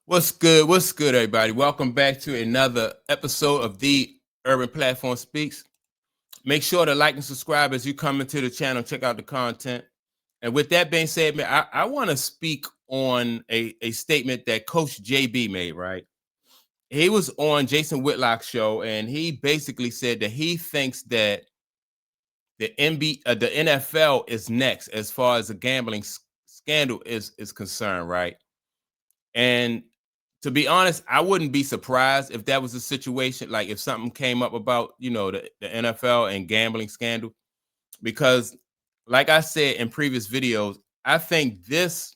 What's good? What's good, everybody? Welcome back to another episode of the Urban Platform Speaks. Make sure to like and subscribe as you come into the channel. Check out the content. And with that being said, man, I want to speak on a statement that Coach JB made, right? He was on Jason Whitlock's show, and he basically said that he thinks that the NFL is next as far as the gambling scandal is concerned, right? And to be honest, I wouldn't be surprised if that was a situation, like if something came up about, the NFL and gambling scandal, because like I said in previous videos, I think this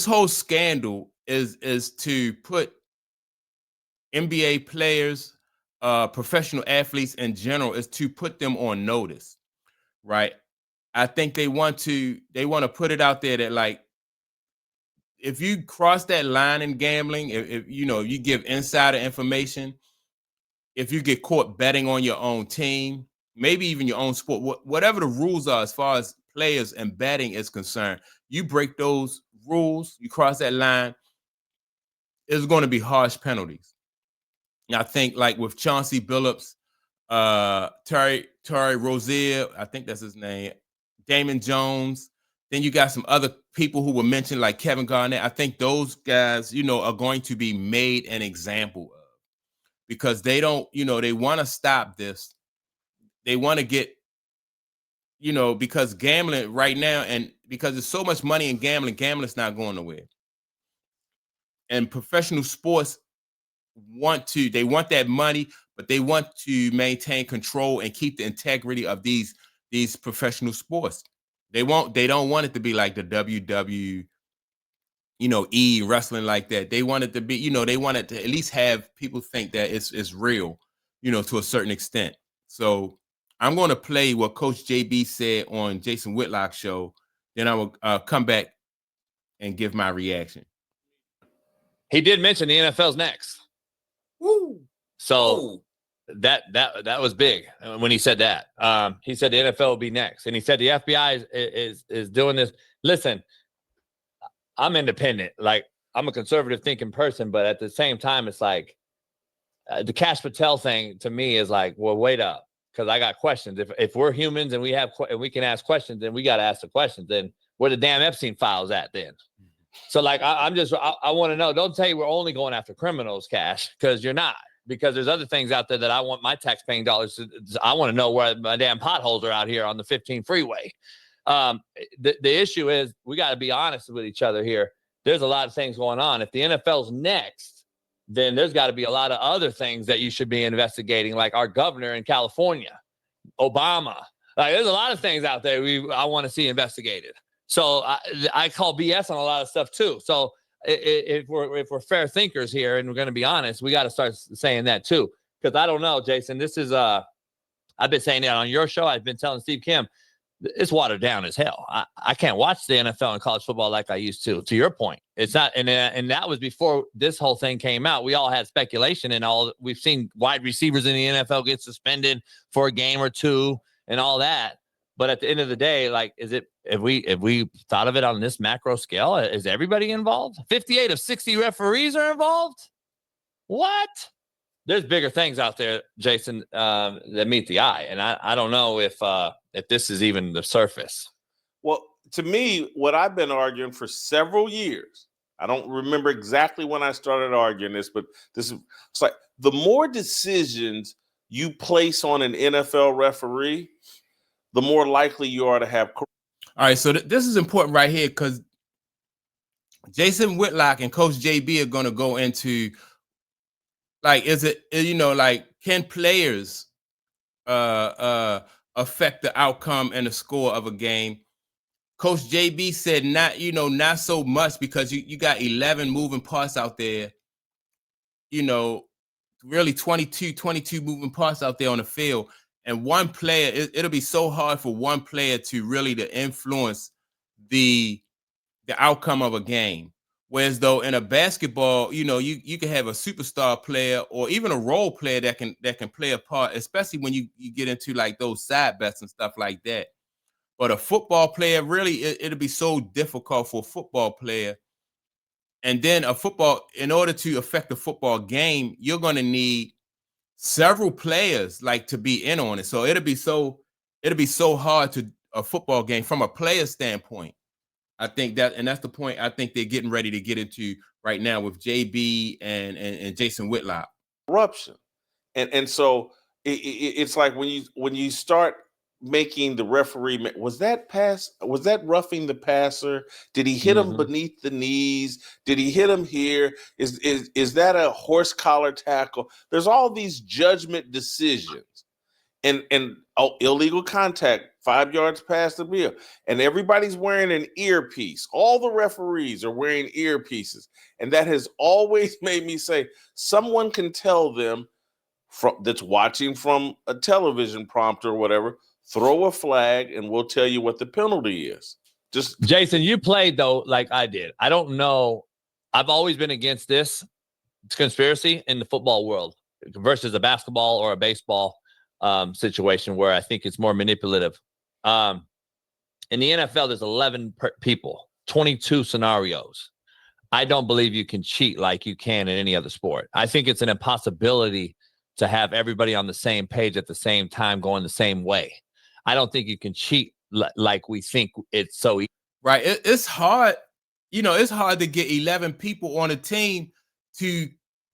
whole scandal is to put NBA players, professional athletes in general, is to put them on notice, right? I think they want to put it out there that, like, if you cross that line in gambling, if you give insider information, if you get caught betting on your own team, maybe even your own sport, whatever the rules are as far as players and betting is concerned, you break those rules, you cross that line, it's going to be harsh penalties. And I think, like with Chauncey Billups, Terry Rozier, I think that's his name, Damon Jones. Then you got some other people who were mentioned, like Kevin Garnett. I think those guys, are going to be made an example of, because they don't, they want to stop this. They want to get, because gambling right now, and because there's so much money in gambling's not going nowhere. And professional sports they want that money, but they want to maintain control and keep the integrity of these professional sports. They don't want it to be like the WWE, wrestling like that. They want it to be, they want it to at least have people think that it's real, to a certain extent. So I'm going to play what Coach JB said on Jason Whitlock's show. Then I will come back and give my reaction. He did mention the NFL's next. Woo. So that was big when he said that. He said the NFL will be next, and he said the FBI is doing this. Listen, I'm independent. Like, I'm a conservative thinking person, but at the same time, it's like the Kash Patel thing to me is like, well, wait up, because I got questions. If we're humans and we can ask questions, then we got to ask the questions. Then where the damn Epstein files at then? So, like, I want to know. Don't tell you we're only going after criminals, Kash, because you're not. Because there's other things out there that I want my tax-paying dollars to. I want to know where my damn potholes are out here on the 15 freeway. The issue is we got to be honest with each other here. There's a lot of things going on. If the NFL's next, then there's got to be a lot of other things that you should be investigating, like our governor in California, Obama. Like, there's a lot of things out there I want to see investigated. So I call BS on a lot of stuff too. So if we're fair thinkers here and we're going to be honest, we got to start saying that too. Because I don't know, Jason, this is I've been saying that on your show. I've been telling Steve Kim, it's watered down as hell. I can't watch the NFL and college football like I used to. To your point, it's not, and that was before this whole thing came out. We all had speculation and all. We've seen wide receivers in the NFL get suspended for a game or two and all that. But at the end of the day, like, if we thought of it on this macro scale, is everybody involved? 58 of 60 referees are involved. What? There's bigger things out there, Jason, that meet the eye, and I don't know if this is even the surface. Well, to me, what I've been arguing for several years, I don't remember exactly when I started arguing this, but it's like the more decisions you place on an NFL referee, the more likely you are to have. All right, so this is important right here, because Jason Whitlock and Coach JB are going to go into, like, like, can players affect the outcome and the score of a game? Coach JB said not so much, because you got 11 moving parts out there, really 22 moving parts out there on the field. And one player, it'll be so hard for one player to influence the outcome of a game. Whereas though in a basketball, you can have a superstar player or even a role player that can play a part, especially when you get into like those side bets and stuff like that. But a football player, really, it'll be so difficult for a football player And then in order to affect the football game, you're going to need several players like to be in on it. So it'll be so hard to a football game from a player standpoint. I think that's the point I think they're getting ready to get into right now with JB and Jason Whitlock. Corruption. And so it's like when you start making the referee, was that roughing the passer? Did he hit him beneath the knees? Did he hit him here? Is that a horse collar tackle? There's all these judgment decisions and illegal contact 5 yards past the bill, and everybody's wearing an earpiece. All the referees are wearing earpieces, and that has always made me say someone can tell them that's watching from a television prompter or whatever, throw a flag and we'll tell you what the penalty is. Just Jason, you played though like I did. I don't know. I've always been against this conspiracy in the football world versus a basketball or a baseball situation where I think it's more manipulative. In the NFL, there's 11 people, 22 scenarios. I don't believe you can cheat like you can in any other sport. I think it's an impossibility to have everybody on the same page at the same time going the same way. I don't think you can cheat like we think it's so easy. Right. It's hard. It's hard to get 11 people on a team to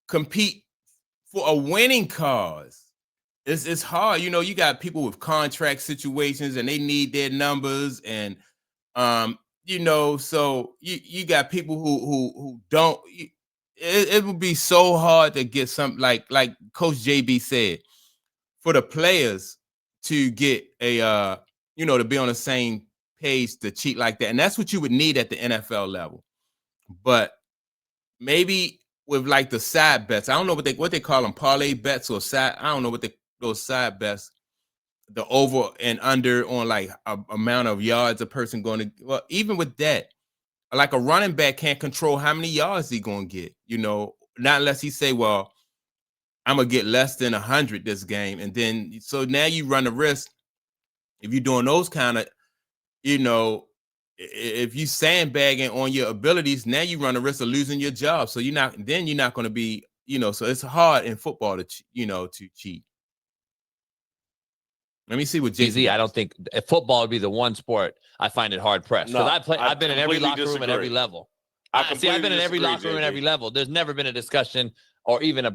compete for a winning cause. It's hard. You got people with contract situations and they need their numbers. And, so you got people who don't. It would be so hard to get something like Coach JB said, for the players to get to be on the same page to cheat like that. And that's what you would need at the NFL level. But maybe with like the side bets, I don't know what they call them, parlay bets or side. I don't know what those side bets, the over and under on like a amount of yards a person going to. Well, even with that, like a running back can't control how many yards he gonna get, not unless he say, well, I'm gonna get less than 100 this game. And then so now you run the risk, if you're doing those kind of, if you sandbagging on your abilities, now you run the risk of losing your job. So you're not going to be, so it's hard in football to cheat. Let me see what Jason. I don't think football would be the one sport I find it hard pressed because I've been in every locker room at every level. I've been in every locker room at every level. There's never been a discussion or even a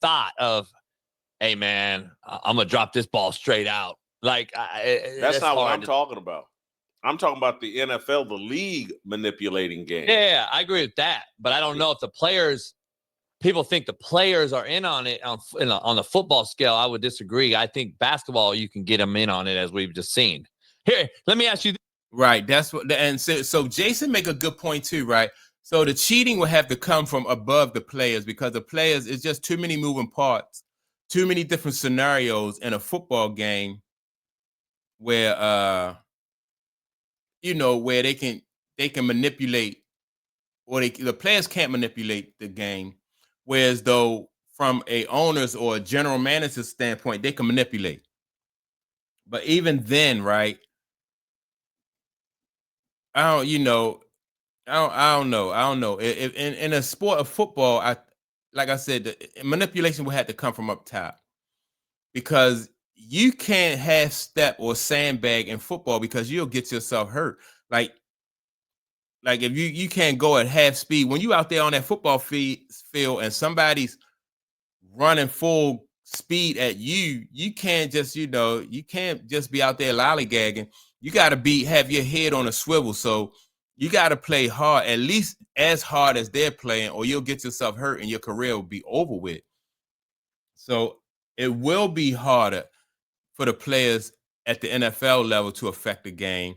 thought of, hey man, I'm gonna drop this ball straight out. Like that's not what I'm talking about. I'm talking about the NFL, the league manipulating games. Yeah, I agree with that, but I don't know if the players. People think the players are in on it on the football scale. I would disagree. I think basketball, you can get them in on it, as we've just seen. Here, let me ask you. Right, that's what. And so Jason make a good point too, right? So the cheating will have to come from above the players because the players is just too many moving parts, too many different scenarios in a football game where where they can manipulate, or the players can't manipulate the game. Whereas though from a owner's or a general manager's standpoint, they can manipulate. But even then, right? I don't know. If in a sport of football, like I said, the manipulation will have to come from up top because you can't half step or sandbag in football because you'll get yourself hurt. Like if you can't go at half speed when you out there on that football field and somebody's running full speed at you, you can't just be out there lollygagging. You got to have your head on a swivel. So you got to play hard, at least as hard as they're playing, or you'll get yourself hurt and your career will be over with. So it will be harder for the players at the NFL level to affect the game.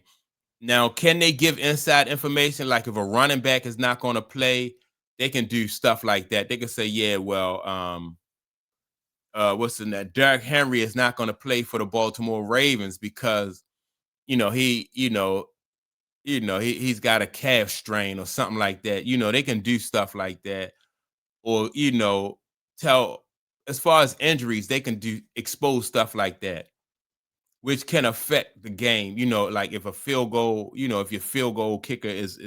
Now, can they give inside information? Like if a running back is not going to play, they can do stuff like that. They can say, yeah, well, what's in that? Derrick Henry is not going to play for the Baltimore Ravens because, he's got a calf strain or something like that. They can do stuff like that. Or, tell as far as injuries, they can expose stuff like that, which can affect the game. Like if a field goal, if your field goal kicker is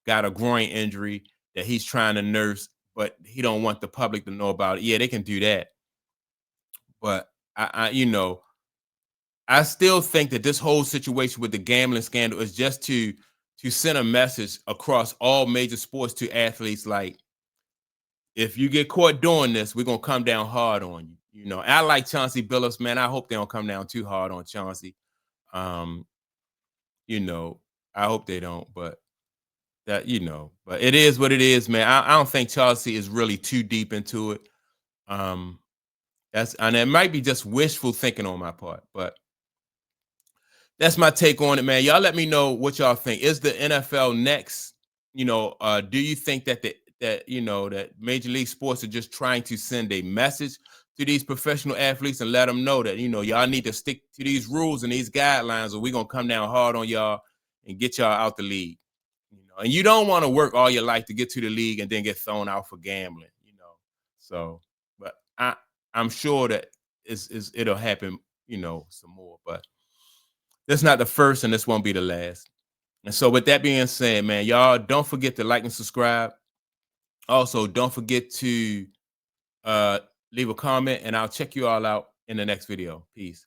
got a groin injury, that he's trying to nurse, but he don't want the public to know about it. Yeah, they can do that. But I still think that this whole situation with the gambling scandal is just to send a message across all major sports to athletes, like, if you get caught doing this, we're gonna come down hard on you. You know, I like Chauncey Billups, man. I hope they don't come down too hard on Chauncey. You know, I hope they don't, but but it is what it is, man. I don't think Chauncey is really too deep into it. And it might be just wishful thinking on my part, but that's my take on it, man. Y'all let me know what y'all think. Is the NFL next? Do you think that that Major League Sports are just trying to send a message to these professional athletes and let them know that, y'all need to stick to these rules and these guidelines, or we're going to come down hard on y'all and get y'all out the league. And you don't want to work all your life to get to the league and then get thrown out for gambling, So, but I'm sure that it'll happen, some more. But that's not the first, and this won't be the last. And so, with that being said, man, y'all don't forget to like and subscribe. Also, don't forget to leave a comment, and I'll check you all out in the next video. Peace.